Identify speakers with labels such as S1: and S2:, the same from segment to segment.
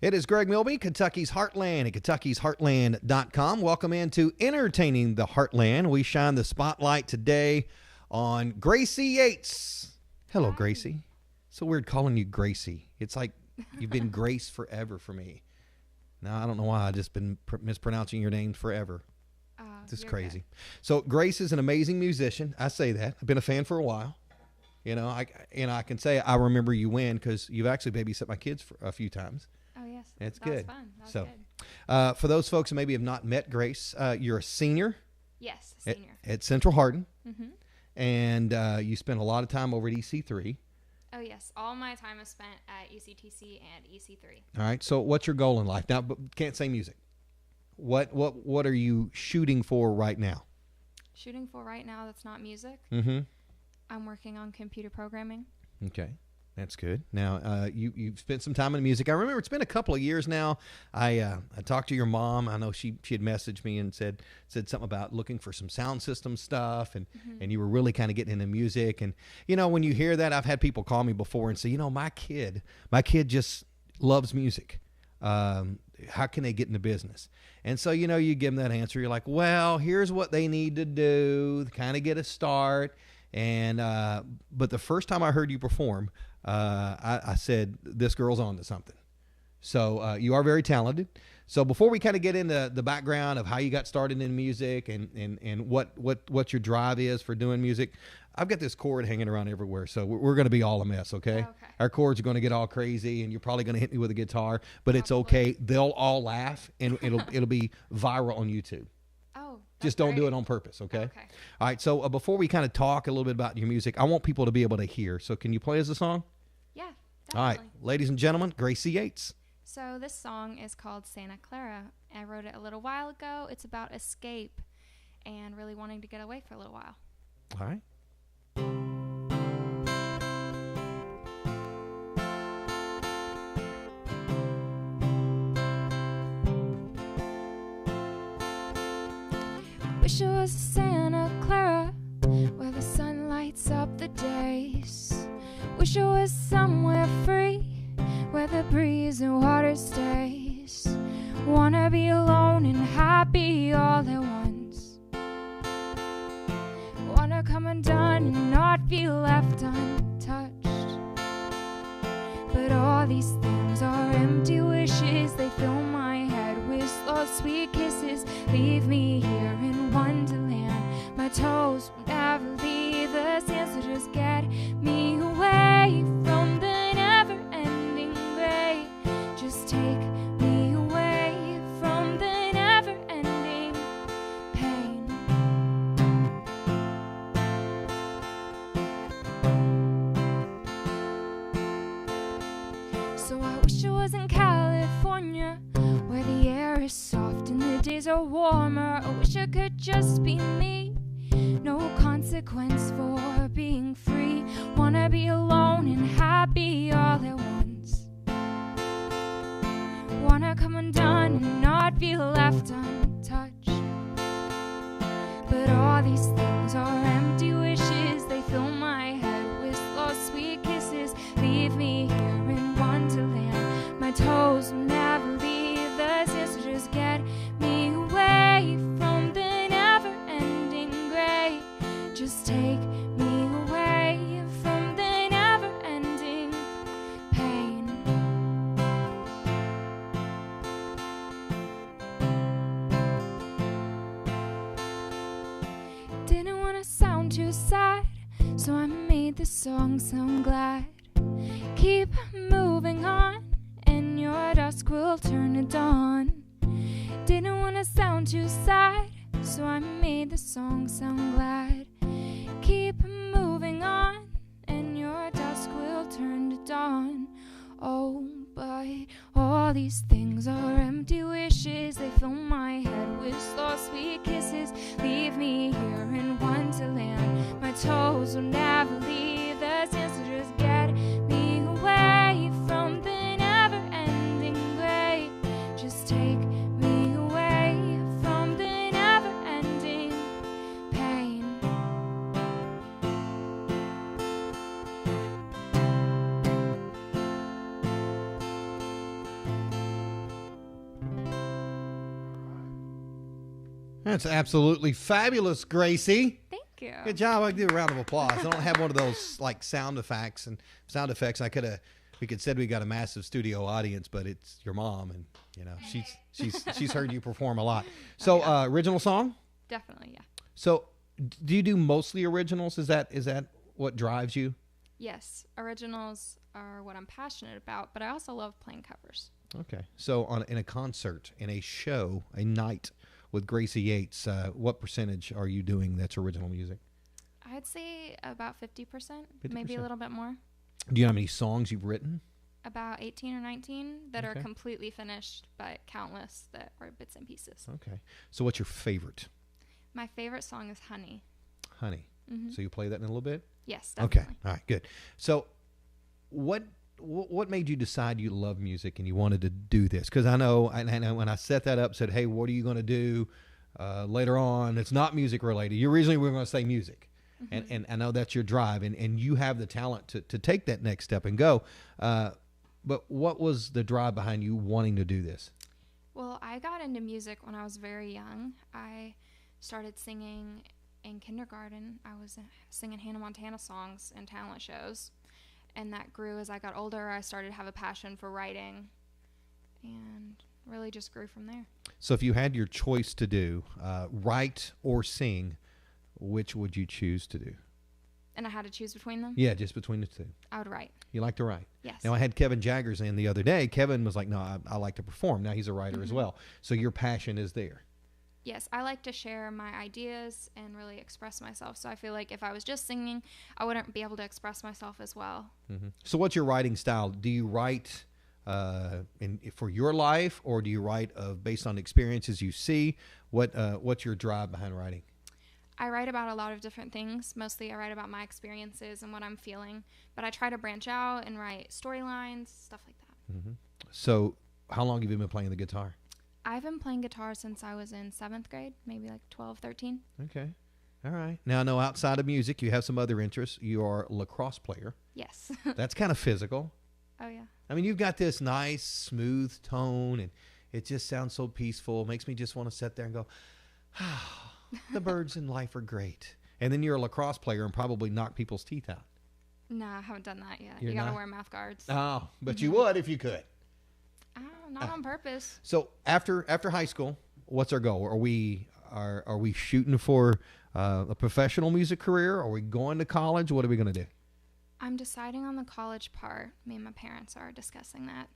S1: It is Greg Milby, Kentucky's Heartland at kentuckysheartland.com. Welcome into Entertaining the Heartland. We shine the spotlight today on Gracie Yates. Hello,
S2: Hi.
S1: Gracie. So weird calling you Gracie. It's like you've been Grace forever for me. Now, I don't know why. I've just been mispronouncing your name forever. This is crazy.
S2: Good.
S1: So Grace is an amazing musician. I say that. I've been a fan for a while. You know, I can say I remember you when because you've actually babysat my kids for a few times.
S2: Oh, yes.
S1: That's
S2: that
S1: good.
S2: Was fun. That was
S1: So,
S2: good.
S1: For those folks who maybe have not met Grace, you're a senior
S2: Yes, senior.
S1: at Central Hardin,
S2: Mm-hmm.
S1: and you spent a lot of time over at EC3.
S2: Oh, yes. All my time is spent at UCTC and EC3.
S1: All right. So, what's your goal in life now? But can't say music. What are you shooting for right now?
S2: Shooting for right now that's not music.
S1: Mm-hmm.
S2: I'm working on computer programming.
S1: Okay. That's good. Now, you've spent some time in music. I remember it's been a couple of years now. I talked to your mom. I know she had messaged me and said something about looking for some sound system stuff, and you were really kind of getting into music. And you know, when you hear that, I've had people call me before and say, you know, my kid just loves music. How can they get into business? And so, you know, you give them that answer. You're like, well, here's what they need to do, kind of get a start. And but the first time I heard you perform, I said, this girl's on to something. So you are very talented. So before we kind of get into the background of how you got started in music and what your drive is for doing music, I've got this cord hanging around everywhere. So we're going to be all a mess, okay?
S2: Okay.
S1: Our cords are going to get all crazy, and you're probably going to hit me with a guitar, but it's
S2: Probably.
S1: okay. They'll all laugh, and it'll be viral on YouTube.
S2: Oh,
S1: Just don't do it on purpose, okay?
S2: Okay.
S1: All right, so before we kind of talk a little bit about your music, I want people to be able to hear. So can you play us a song?
S2: Yeah,
S1: All
S2: definitely.
S1: right, ladies and gentlemen, Gracie Yates.
S2: So this song is called Santa Clara. I wrote it a little while ago. It's about escape and really wanting to get away for a little while.
S1: All right.
S2: Wish it was Santa Clara, where the sun lights up the days. Wish it was somewhere free, where the breeze and water stays. Wanna be alone and happy all at once. Wanna come undone and not feel left untouched. But all these things are empty wishes. They fill my head with slow sweet kisses. Leave me here in Wonderland. My toes will never leave the sand, so just get me away from the never-ending gray. Just take me away from the never-ending pain. So I wish it was in California, where the air is soft and the days are warmer. I wish it could just be me, no consequence for being free. Wanna be alone and happy all at once. Wanna come undone and not feel left untouched. But all these things are empty wishes. They fill my head with slow sweet kisses. Leave me here in Wonderland. My toes will never leave the sand, so just get me away from the never-ending gray. Just take me away from the never-ending pain. Didn't want to sound too sad, so I made the song sound glad. Keep moving on, and your dusk will turn to dawn. Didn't want to sound too sad, so I made the song sound glad. Keep moving on, and your dusk will turn to dawn. Oh, but all these things are empty wishes. They fill my head with slow sweet kisses. Leave me here in Wonderland. My toes will never leave the sand, so just get me away from the never-ending gray. Just take me away from the never-ending pain.
S1: That's absolutely fabulous, Gracie.
S2: Thank you.
S1: Good job. I give you a round of applause. I don't have one of those like sound effects. We could said we got a massive studio audience, but it's your mom, and you know she's heard you perform a lot. So original song?
S2: Definitely, yeah.
S1: So do you do mostly originals? Is that what drives you?
S2: Yes, originals are what I'm passionate about, but I also love playing covers.
S1: Okay. So in a concert, in a show, a night with Gracie Yates, what percentage are you doing that's original music?
S2: I'd say about 50%, maybe a little bit more.
S1: Do you know how many songs you've written?
S2: About 18 or 19 that are completely finished, but countless that are bits and pieces.
S1: Okay. So what's your favorite?
S2: My favorite song is Honey.
S1: Honey.
S2: Mm-hmm.
S1: So you play that in a little bit?
S2: Yes, definitely.
S1: Okay. All right, good. So what made you decide you love music and you wanted to do this? Because I know when I set that up, said, hey, what are you going to do later on? It's not music related. You originally were going to say music. Mm-hmm. And I know that's your drive, and you have the talent to take that next step and go. But what was the drive behind you wanting to do this?
S2: Well, I got into music when I was very young. I started singing in kindergarten. I was singing Hannah Montana songs in talent shows. And that grew as I got older. I started to have a passion for writing and really just grew from there.
S1: So if you had your choice to do write or sing, which would you choose to do?
S2: And I had to choose between them?
S1: Yeah, just between the two.
S2: I would write.
S1: You like to write?
S2: Yes.
S1: Now, I had Kevin Jaggers in the other day. Kevin was like, no, I like to perform. Now he's a writer as well. So your passion is there.
S2: Yes, I like to share my ideas and really express myself. So I feel like if I was just singing, I wouldn't be able to express myself as well. Mm-hmm.
S1: So what's your writing style? Do you write for your life, or do you write based on experiences you see? What's your drive behind writing?
S2: I write about a lot of different things. Mostly I write about my experiences and what I'm feeling. But I try to branch out and write storylines, stuff like that.
S1: Mm-hmm. So how long have you been playing the guitar?
S2: I've been playing guitar since I was in 7th grade, maybe like 12, 13.
S1: Okay. All right. Now, I know outside of music, you have some other interests. You are a lacrosse player.
S2: Yes.
S1: That's kind of physical.
S2: Oh, yeah.
S1: I mean, you've got this nice, smooth tone, and it just sounds so peaceful. It makes me just want to sit there and go, the birds in life are great. And then you're a lacrosse player and probably knock people's teeth out.
S2: No, I haven't done that yet.
S1: You
S2: got to wear mouth guards.
S1: Oh, but you would if you could.
S2: Not on purpose.
S1: So after high school, what's our goal? Are we shooting for a professional music career? Are we going to college? What are we going to do?
S2: I'm deciding on the college part. Me and my parents are discussing that.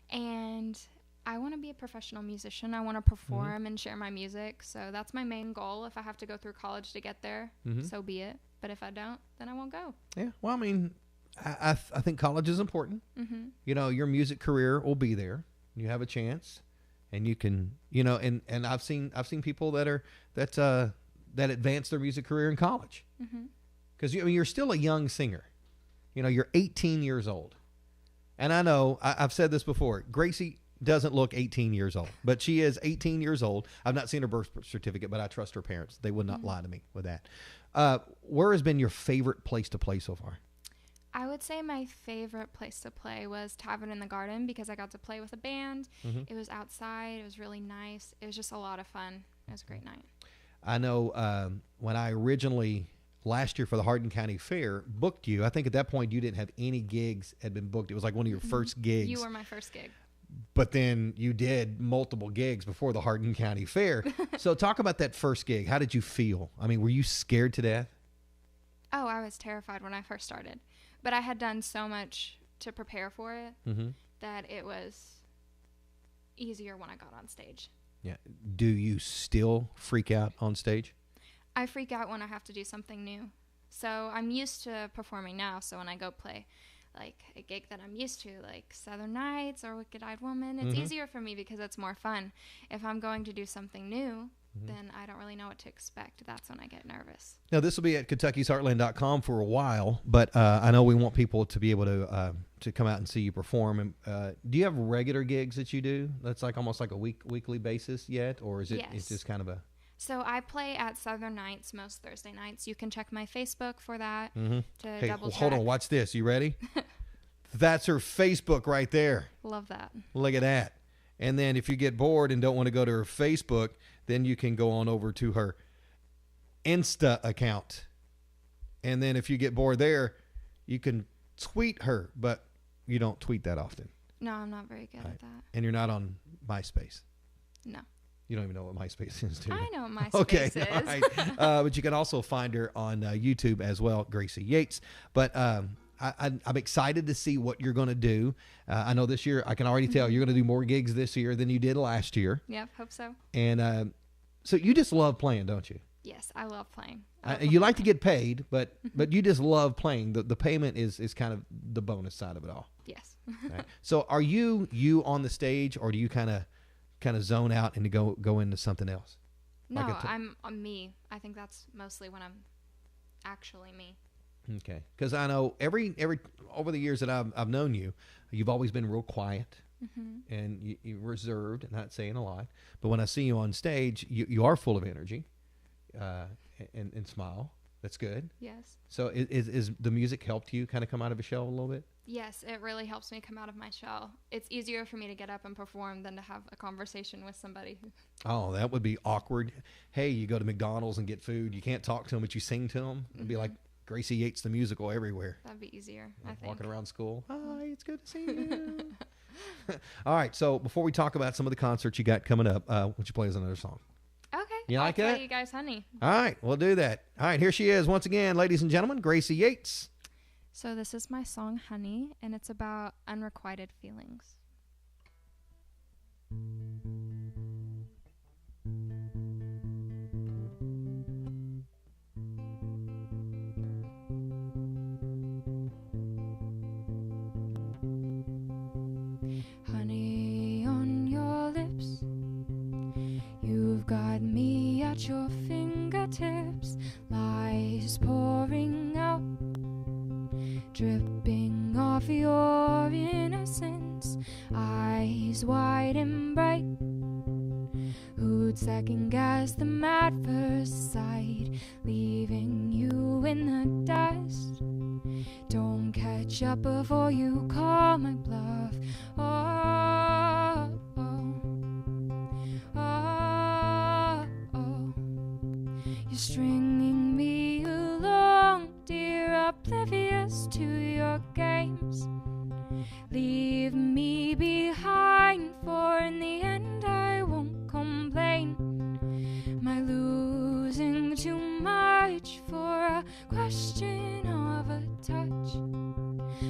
S2: And I want to be a professional musician. I want to perform and share my music. So that's my main goal. If I have to go through college to get there, so be it. But if I don't, then I won't go. Yeah.
S1: Well, I mean, I think college is important. Mm-hmm. You know, your music career will be there. You have a chance, and you can, you know, and I've seen people that advance their music career in college, because you're still a young singer. You know, you're 18 years old, and I know I've said this before. Gracie doesn't look 18 years old, but she is 18 years old. I've not seen her birth certificate, but I trust her parents. They would not lie to me with that. Where has been your favorite place to play so far?
S2: I would say my favorite place to play was Tavern in the Garden, because I got to play with a band. It was outside. It was really nice. It was just a lot of fun. It was a great night.
S1: I know when I originally, last year for the Hardin County Fair, booked you, I think at that point you didn't have any gigs had been booked. It was like one of your first gigs.
S2: You were my first gig.
S1: But then you did multiple gigs before the Hardin County Fair. So talk about that first gig. How did you feel? I mean, were you scared to death?
S2: Oh, I was terrified when I first started. But I had done so much to prepare for it that it was easier when I got on stage.
S1: Yeah. Do you still freak out on stage?
S2: I freak out when I have to do something new. So I'm used to performing now. So when I go play like a gig that I'm used to, like Southern Nights or Wicked Eyed Woman, it's easier for me because it's more fun. If I'm going to do something new, then I don't really know what to expect. That's when I get nervous. Now,
S1: this will be at Kentucky'sHeartland.com for a while, but I know we want people to be able to come out and see you perform. And, do you have regular gigs that you do? That's like almost like a weekly basis yet, or is it?
S2: Yes.
S1: It's just kind of a.
S2: So I play at Southern Nights most Thursday nights. You can check my Facebook for that to double check.
S1: Hold on, watch this. You ready? That's her Facebook right there.
S2: Love that.
S1: Look at that. And then if you get bored and don't want to go to her Facebook, then you can go on over to her Insta account. And then if you get bored there, you can tweet her, but you don't tweet that often.
S2: No, I'm not very good at that.
S1: And you're not on MySpace.
S2: No.
S1: You don't even know what MySpace is, do you?
S2: I know what MySpace is.
S1: All right. But you can also find her on YouTube as well, Gracie Yates. But I'm excited to see what you're going to do. I know this year, I can already tell you're going to do more gigs this year than you did last year.
S2: Yep, hope so.
S1: And so you just love playing, don't you?
S2: Yes, I love playing.
S1: You like to get paid, but you just love playing. The payment is kind of the bonus side of it all.
S2: Yes.
S1: Right. So are you on the stage, or do you kind of zone out and go into something else?
S2: No,
S1: Like
S2: I'm me. I think that's mostly when I'm actually me.
S1: Okay, because I know every over the years that I've known you, you've always been real quiet and you're reserved and not saying a lot. But when I see you on stage, you are full of energy and smile. That's good.
S2: Yes.
S1: So is the music helped you kind of come out of a shell a little bit?
S2: Yes, it really helps me come out of my shell. It's easier for me to get up and perform than to have a conversation with somebody.
S1: Oh, that would be awkward. Hey, you go to McDonald's and get food. You can't talk to them, but you sing to them. It'd be like Gracie Yates the musical everywhere.
S2: That'd be easier, I think.
S1: Walking around school. Hi, it's good to see you. All right, so before we talk about some of the concerts you got coming up, why don't you play us another song?
S2: Okay.
S1: You like
S2: I'll
S1: that?
S2: play you guys Honey.
S1: All right, we'll do that. All right, here she is once again, ladies and gentlemen, Gracie Yates.
S2: So this is my song Honey, and it's about unrequited feelings. Honey on your lips, you've got me at your fingertips, lies pouring out, dripping off your innocence, eyes wide and bright, who'd second guess them at first sight, leaving you in the dust. Don't catch up before you call my bluff. Oh, oh, oh, oh. You're stringing me along, dear, oblivious to your games. Leave me behind, for in the end I won't complain. Am I losing too much for a question of a touch?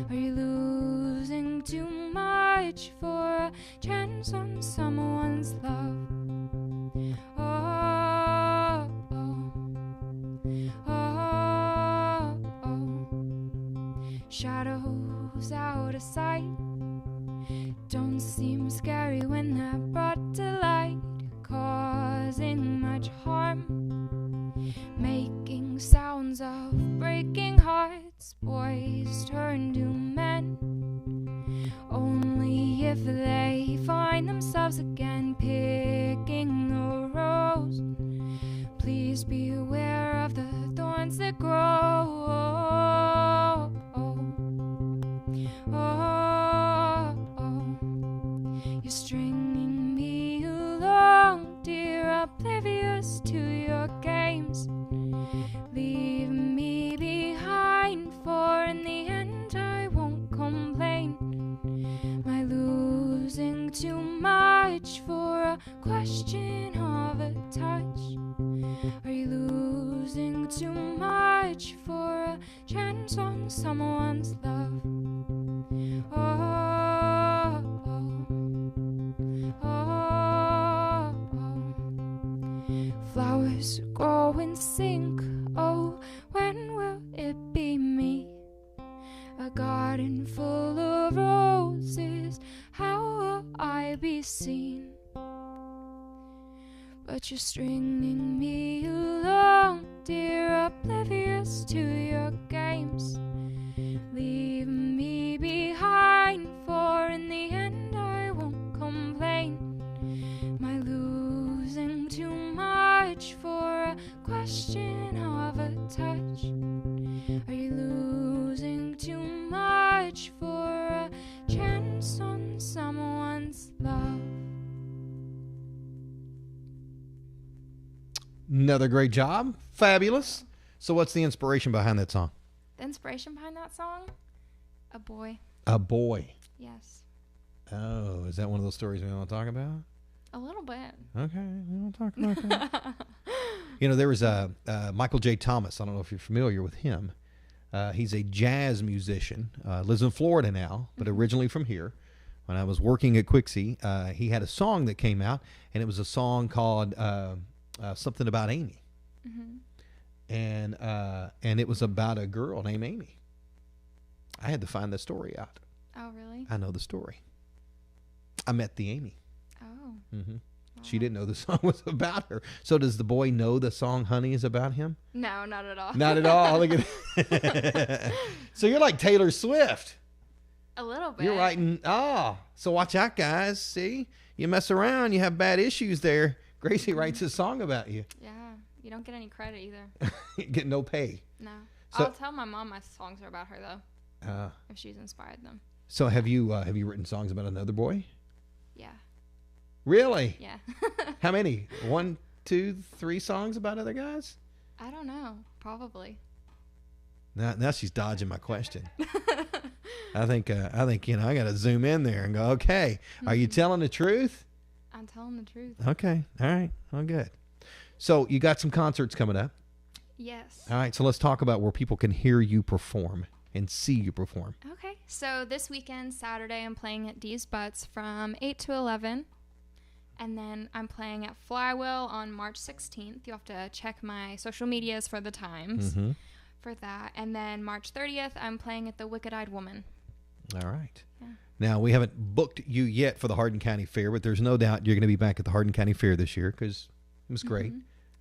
S2: Are you losing too much for a chance on someone's love? Oh, oh, oh, oh. Shadows out of sight don't seem scary when they're brought to light, causing much harm, making sounds of breaking hearts. Boys turn to men only if they find themselves again picking the rose. Please beware of the thorns that grow. Oh, oh, oh, oh. You're stringing me along, dear, oblivious to your games. Leave me behind, for in the end I won't complain. Am I losing too much for a question of a touch? Are you losing too much for a chance on someone's love? Oh, oh, oh, oh. Flowers grow in sync. Oh, when will it be me? A garden full of roses, how will I be seen? But you're stringing me along, dear, oblivious to your games. Leave me behind, for in the end I won't complain. Am I losing too much for a question of a touch? Are you losing too much for a chance on someone's love?
S1: Another great job. Fabulous. So what's the inspiration behind that song?
S2: The inspiration behind that song? A boy.
S1: A boy.
S2: Yes.
S1: Oh, is that one of those stories we want to talk about?
S2: A little bit.
S1: Okay, we want to talk about that. You know, there was Michael J. Thomas. I don't know if you're familiar with him. He's a jazz musician. Lives in Florida now, but originally from here. When I was working at Quixie, he had a song that came out, and it was a song called something about Amy. And it was about a girl named Amy. I had to find the story out.
S2: Oh, really?
S1: I know the story. I met the Amy.
S2: Oh.
S1: Wow. She
S2: Wow.
S1: didn't know the song was about her. So does the boy know the song Honey is about him?
S2: No, not at all.
S1: Not at all. Look at So you're like Taylor Swift.
S2: A little bit.
S1: You're writing, so watch out, guys. See? You mess around, you have bad issues there. Gracie writes a song about you.
S2: Yeah. You don't get any credit either.
S1: You get no pay.
S2: No.
S1: So-
S2: I'll tell my mom my songs are about her, though, if she's inspired them.
S1: So have you written songs about another boy?
S2: Yeah.
S1: Really?
S2: Yeah.
S1: How many? 1, 2, 3 songs about other guys?
S2: I don't know. Probably.
S1: Now she's dodging my question. I think I got to zoom in there and go, okay, are you telling the truth?
S2: I'm telling the truth.
S1: Okay. All right. Well, good. So you got some concerts coming up.
S2: Yes.
S1: All right. So let's talk about where people can hear you perform and see you perform.
S2: Okay. So this weekend, Saturday, I'm playing at D's Butts from 8 to 11. And then I'm playing at Flywheel on March 16th. You have to check my social medias for the times for that. And then March 30th, I'm playing at the Wicked Eyed Woman.
S1: All right.
S2: Yeah.
S1: Now, we haven't booked you yet for the Hardin County Fair, but there's no doubt you're going to be back at the Hardin County Fair this year because it was great.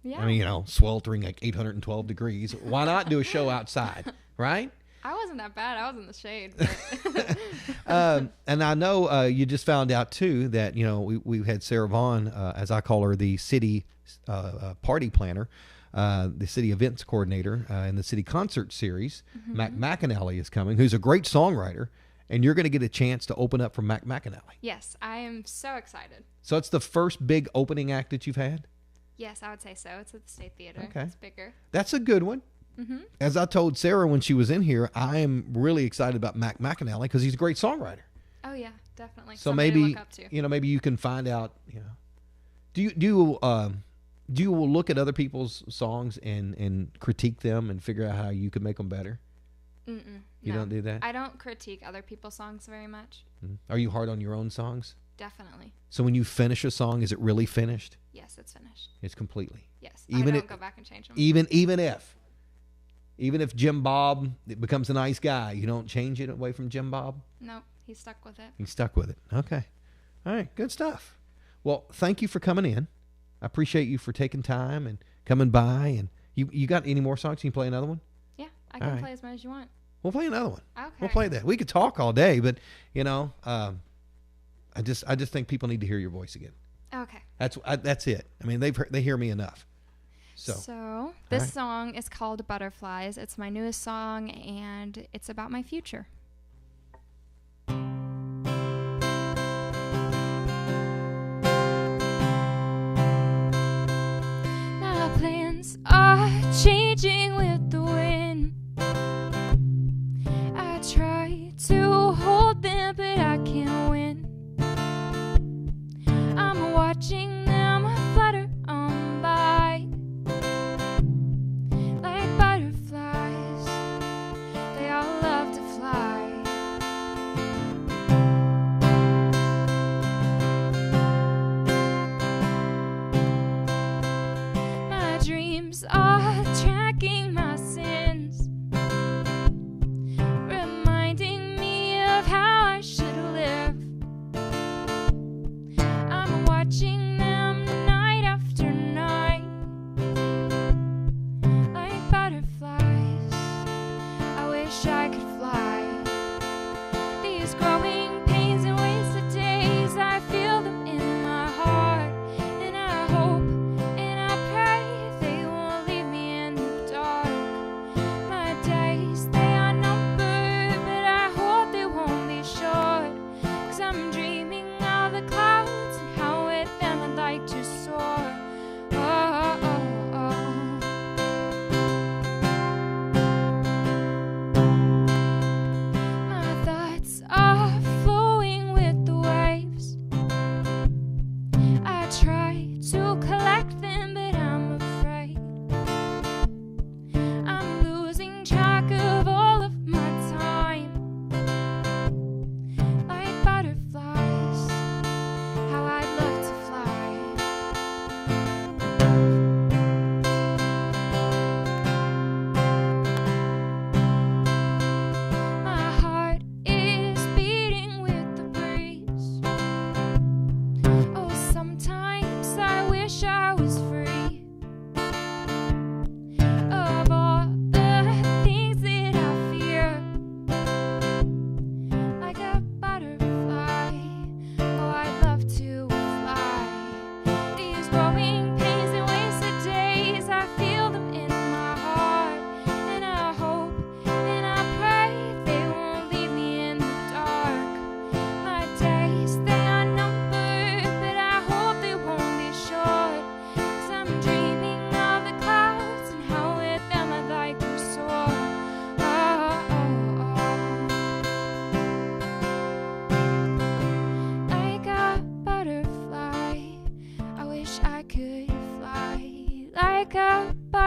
S2: Yeah.
S1: I mean, sweltering like 812 degrees. Why not do a show outside, right?
S2: I wasn't that bad. I was in the shade. But
S1: And I know you just found out, too, that, we had Sarah Vaughn, as I call her, the city party planner, the city events coordinator in the city concert series. Mac McAnally is coming, who's a great songwriter, and you're going to get a chance to open up for Mac McAnally.
S2: yes, I am so excited.
S1: So it's the first big opening act that you've had?
S2: Yes, I would say so. It's at the State Theater.
S1: Okay.
S2: It's bigger.
S1: That's a good one. As I told Sarah when she was in here, I am really excited about Mac McAnally because he's a great songwriter.
S2: Oh, yeah, definitely.
S1: So
S2: Somebody to
S1: maybe,
S2: look up to.
S1: maybe you can find out, do you look at other people's songs and critique them and figure out how you can make them better? You
S2: No.
S1: don't do that?
S2: I don't critique other people's songs very much.
S1: Are you hard on your own songs?
S2: Definitely.
S1: So when you finish a song, is it really finished?
S2: Yes, it's finished.
S1: It's completely.
S2: Yes.
S1: Even
S2: I
S1: if-
S2: don't go back and change them.
S1: Even if Jim Bob becomes a nice guy, you don't change it away from Jim Bob?
S2: Nope. He's stuck with it.
S1: He's stuck with it. Okay. All right. Good stuff. Well, thank you for coming in. I appreciate you for taking time and coming by. And you got any more songs? Can you play another one?
S2: Yeah, I
S1: All
S2: can
S1: right.
S2: play as much as you want.
S1: We'll play another one.
S2: Okay.
S1: We'll play that. We could talk all day, but I just think people need to hear your voice again.
S2: Okay.
S1: That's it. I mean, they hear me enough. So
S2: this
S1: right.
S2: song is called Butterflies. It's my newest song, and it's about my future. My plans are changing with the wind. I try to hold them, but I can't win. I'm watching them flutter on by like butterflies. They all love to fly. My dreams are tracking my sins, reminding me of how I should live. I'm watching them night after night like butterflies. I wish I could fly. These growing pains and wasted days, I feel them in my heart, and I hope and I pray they won't leave me in the dark. My days, they are numbered, but I hope they won't be short, 'cause I'm dreaming of the clouds and how with them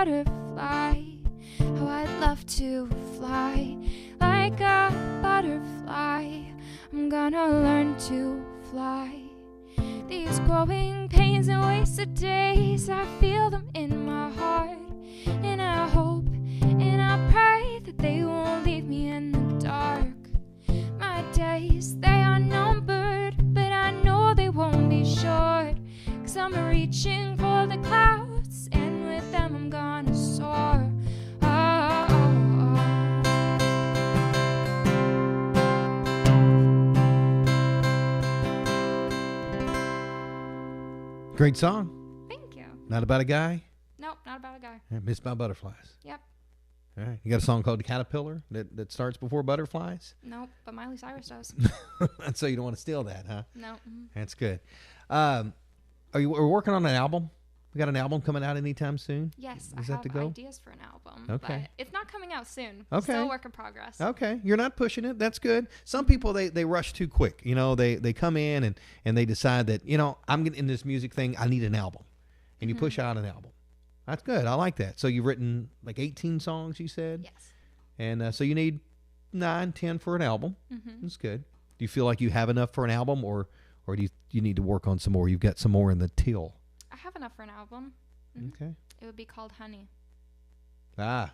S2: butterfly. Oh, I'd love to fly like a butterfly. I'm gonna learn to fly. These growing pains and wasted days, I feel them in my heart. And I hope and I pray that they won't leave me in the dark. My days, they are numbered, but I know they won't be short. 'Cause I'm reaching for the clouds, and with them I'm gonna soar. Oh, oh,
S1: oh. Great song.
S2: Thank you.
S1: Not about a guy?
S2: Nope, not about a guy.
S1: Missed by butterflies.
S2: Yep.
S1: All right. You got a song called Caterpillar that starts before butterflies?
S2: Nope, but Miley Cyrus does.
S1: So you don't want to steal that, huh?
S2: No.
S1: That's good. Are you working on an album? We got an album coming out anytime soon?
S2: Yes,
S1: Is
S2: I
S1: that
S2: have
S1: to go?
S2: ideas for an album.
S1: Okay.
S2: But it's not coming out soon.
S1: Okay.
S2: Still a work in progress.
S1: Okay. You're not pushing it. That's good. Some people, they rush too quick. You know, they come in and they decide that, you know, I'm getting in this music thing. I need an album. And you push out an album. That's good. I like that. So you've written like 18 songs, you said?
S2: Yes.
S1: And so you need 9, 10 for an album. That's good. Do you feel like you have enough for an album, or do you need to work on some more? You've got some more in the till.
S2: I have enough for an album.
S1: Okay.
S2: It would be called Honey.
S1: That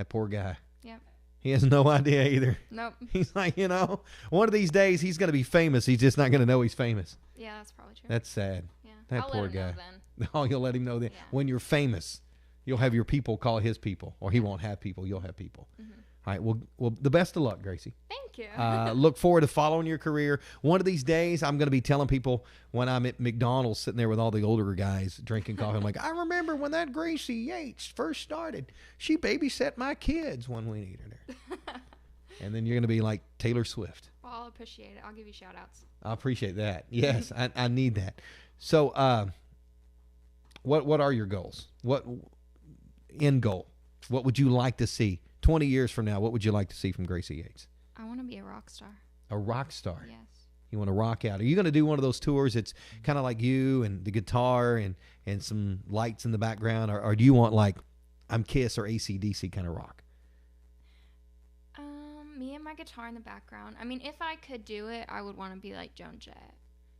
S1: poor guy.
S2: Yep.
S1: He has no idea either.
S2: Nope.
S1: He's like, you know, one of these days he's going to be famous. He's just not going to know he's famous.
S2: Yeah, that's probably true.
S1: That's sad.
S2: Yeah.
S1: That
S2: I'll
S1: poor
S2: let him
S1: guy.
S2: know then.
S1: Oh, you'll let him know that when you're famous, you'll have your people call his people, or he won't have people. You'll have people. All right. Well, the best of luck, Gracie.
S2: Thank you.
S1: Look forward to following your career. One of these days, I'm going to be telling people when I'm at McDonald's sitting there with all the older guys drinking coffee. I'm like, I remember when that Gracie Yates first started. She babysat my kids when we needed her. And then you're going to be like Taylor Swift.
S2: Well, I'll appreciate it. I'll give you shout outs.
S1: I appreciate that. Yes, I need that. So, what are your goals? What end goal? What would you like to see 20 years from now? What would you like to see from Gracie Yates?
S2: I want to be a rock star.
S1: A rock star.
S2: Yes.
S1: You want to rock out. Are you going to do one of those tours that's kind of like you and the guitar and some lights in the background, or do you want like I'm Kiss or AC/DC kind of rock?
S2: Me and my guitar in the background. I mean, if I could do it, I would want to be like Joan Jett.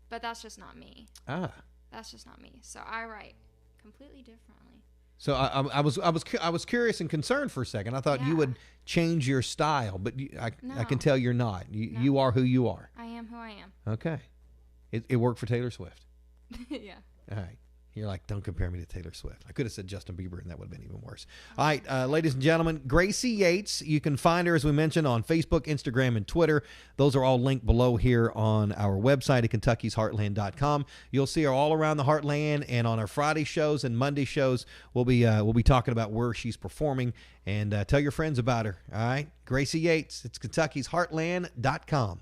S2: But that's just not me. That's just not me. So I write completely differently.
S1: So I was curious and concerned for a second. I thought you would change your style, but I can tell you're not. You are who you are.
S2: I am who I am.
S1: Okay. It worked for Taylor Swift.
S2: Yeah.
S1: All right. You're like, don't compare me to Taylor Swift. I could have said Justin Bieber, and that would have been even worse. All right, ladies and gentlemen, Gracie Yates. You can find her, as we mentioned, on Facebook, Instagram, and Twitter. Those are all linked below here on our website at Kentucky'sHeartland.com. You'll see her all around the Heartland, and on our Friday shows and Monday shows, we'll be talking about where she's performing. And tell your friends about her. All right, Gracie Yates. It's Kentucky'sHeartland.com.